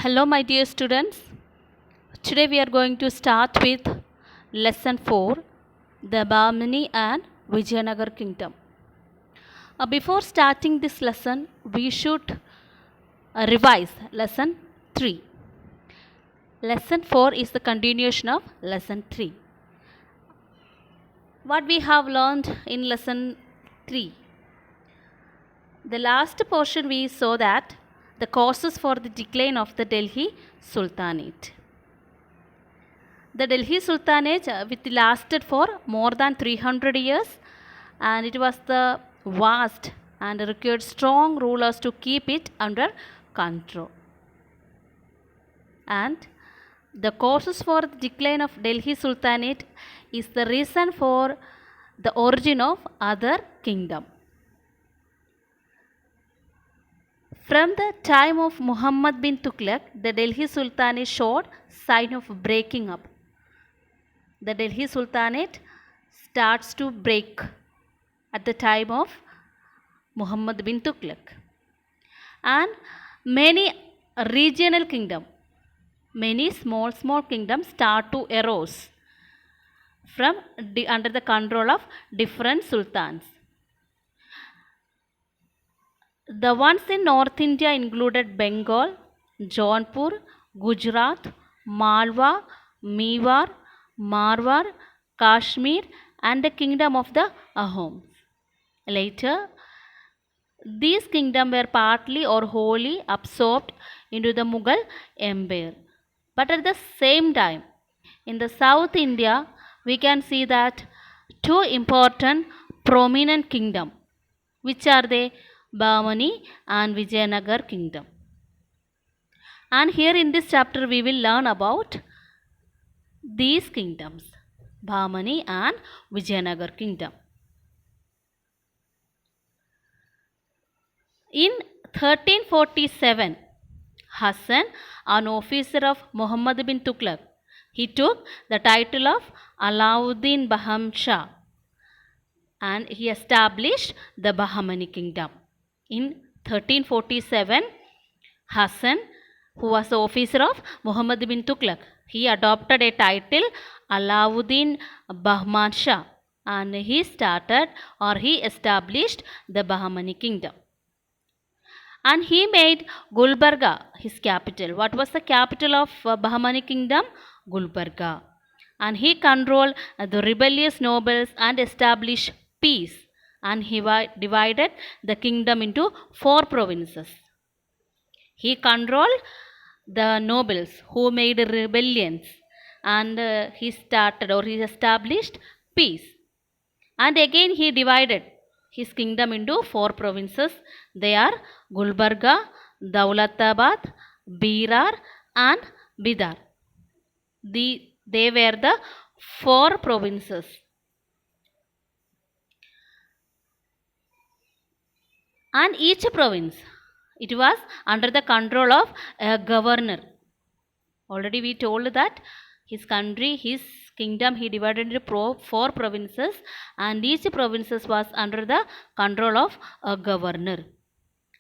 Hello, my dear students. Today we are going to start with lesson 4, the Bahmani and Vijayanagar Kingdom. Before starting this lesson, we should revise lesson 3. Lesson 4 is the continuation of lesson 3. What we have learned in lesson 3? The last portion we saw that the causes for the decline of the Delhi Sultanate. The Delhi Sultanate which lasted for more than 300 years, and it was the vast and required strong rulers to keep it under control. And the causes for the decline of Delhi Sultanate is the reason for the origin of other kingdom. From the time of Muhammad bin Tughlaq, the Delhi Sultanate showed sign of breaking up. The Delhi Sultanate starts to break at the time of Muhammad bin Tughlaq. And many regional kingdom, many small kingdoms start to arose from under the control of different sultans. The ones in North India included Bengal, Jaunpur, Gujarat, Malwa, Mewar, Marwar, Kashmir, and the kingdom of the Ahoms. Later, these kingdoms were partly or wholly absorbed into the Mughal Empire. But at the same time, in the South India, we can see that two important prominent kingdoms, which are the Bahmani and Vijayanagar kingdom. And here in this chapter we will learn about these kingdoms, Bahmani and Vijayanagar kingdom. In 1347, Hassan, an officer of Muhammad bin Tughlaq, he took the title of Alauddin Baham Shah, and he established the Bahmani kingdom. In 1347, Hassan, who was the officer of Muhammad bin Tughlaq, he adopted a title Alauddin Bahman Shah, and he established the Bahmani kingdom. And he made Gulbarga his capital. What was the capital of Bahmani kingdom? Gulbarga. And he controlled the rebellious nobles and established peace. And he divided the kingdom into 4 provinces. He controlled the nobles who made rebellions, and he established peace. And again he divided his kingdom into 4 provinces. They are Gulbarga, Daulatabad, Berar, and Bidar. They were the 4 provinces. And each province, it was under the control of a governor. Already we told that his kingdom, he divided into 4 provinces, and each provinces was under the control of a governor.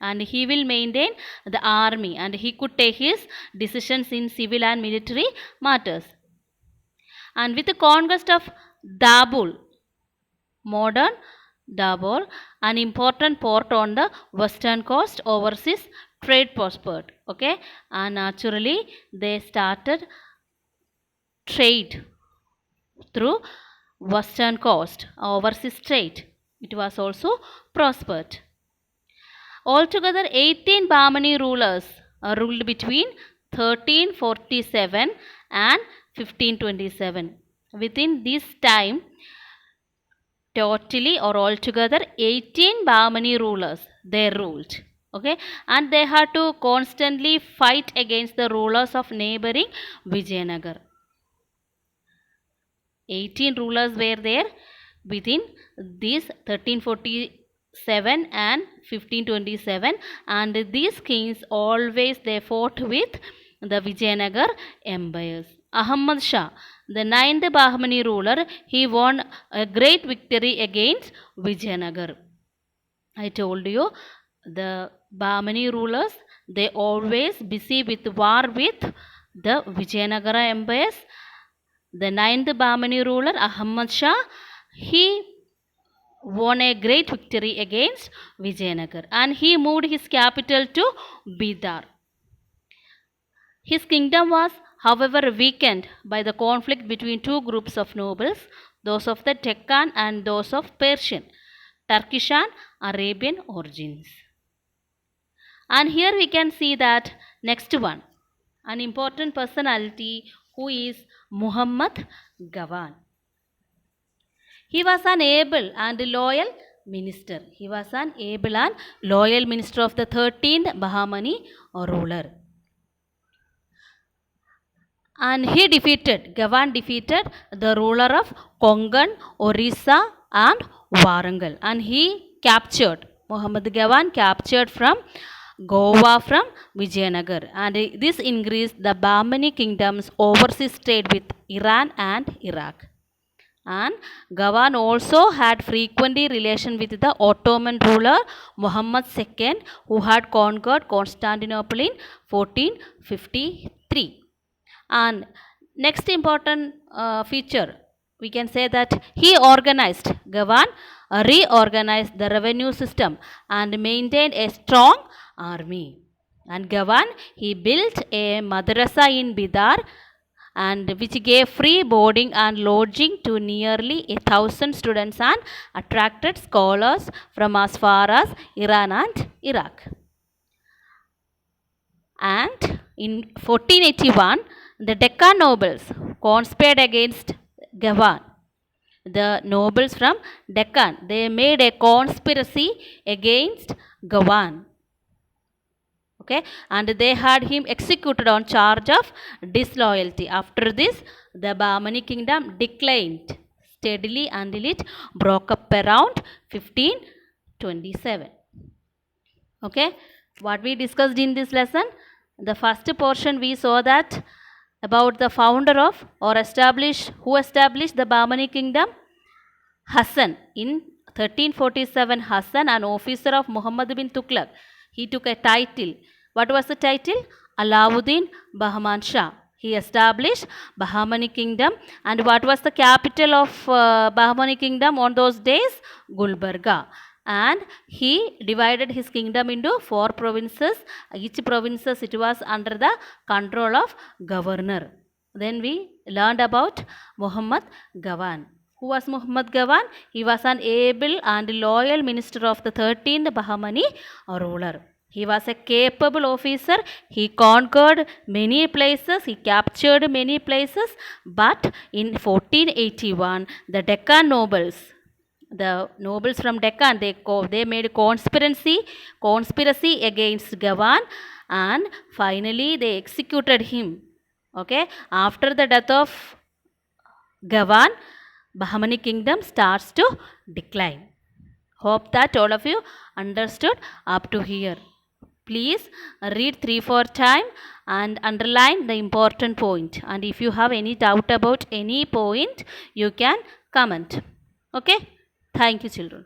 And he will maintain the army, and he could take his decisions in civil and military matters. And with the conquest of Dabul, modern Dabur, an important port on the western coast, overseas trade prospered. Okay, and naturally they started trade through western coast, overseas trade. It was also prospered. Altogether, 18 Bahmani rulers ruled between 1347 and 1527. Within this time, totally or altogether 18 Bahmani rulers they ruled. Okay, and they had to constantly fight against the rulers of neighboring Vijayanagar. 18 rulers were there within these 1347 and 1527, and these kings always they fought with the Vijayanagar empires. Ahmad Shah, the 9th Bahmani ruler, he won a great victory against Vijayanagar. I told you the Bahmani rulers They always busy with war with the Vijayanagara empires. The ninth Bahmani ruler Ahmad Shah, he won a great victory against Vijayanagar and he moved his capital to Bidar. His kingdom was, however, weakened by the conflict between two groups of nobles, those of the Deccan and those of Persian, Turkish and Arabian origins. And here we can see that next one, an important personality who is Muhammad Gawan. He was an able and loyal minister. He was an able and loyal minister of the 13th Bahmani ruler. And Gawan defeated the ruler of Kongan, Orissa and Warangal. And Muhammad Gawan captured from Goa from Vijayanagar. And this increased the Bahmani kingdom's overseas trade with Iran and Iraq. And Gawan also had frequently relation with the Ottoman ruler Muhammad II, who had conquered Constantinople in 1453. And next important feature, we can say that Gawan reorganized the revenue system and maintained a strong army. And Gawan, he built a madrasa in Bidar, and which gave free boarding and lodging to nearly 1,000 students and attracted scholars from as far as Iran and Iraq. And in 1481, the Deccan nobles conspired against Gawan. The nobles from Deccan, they made a conspiracy against Gawan. Okay, and they had him executed on charge of disloyalty. After this, the Bahmani kingdom declined steadily until it broke up around 1527. Okay, what we discussed in this lesson, the first portion we saw that about the founder of or who established the Bahmani kingdom, Hassan. In 1347, Hassan, an officer of Muhammad bin Tughlaq, he took a title. What was the title? Alauddin Bahman Shah. He established Bahmani kingdom. And what was the capital of Bahmani kingdom on those days? Gulbarga. And he divided his kingdom into 4 provinces. Each provinces, it was under the control of governor. Then we learned about Muhammad Gawan. Who was Muhammad Gawan? He was an able and loyal minister of the 13th Bahmani ruler. He was a capable officer. He conquered many places. He captured many places. But in 1481, the Deccan nobles, the nobles from Deccan, they made conspiracy against Gawan, and finally they executed him. Okay, after the death of Gawan, Bahmani kingdom starts to decline. Hope that all of you understood up to here. Please read 3-4 times and underline the important point. And if you have any doubt about any point, you can comment. Okay? Thank you, children.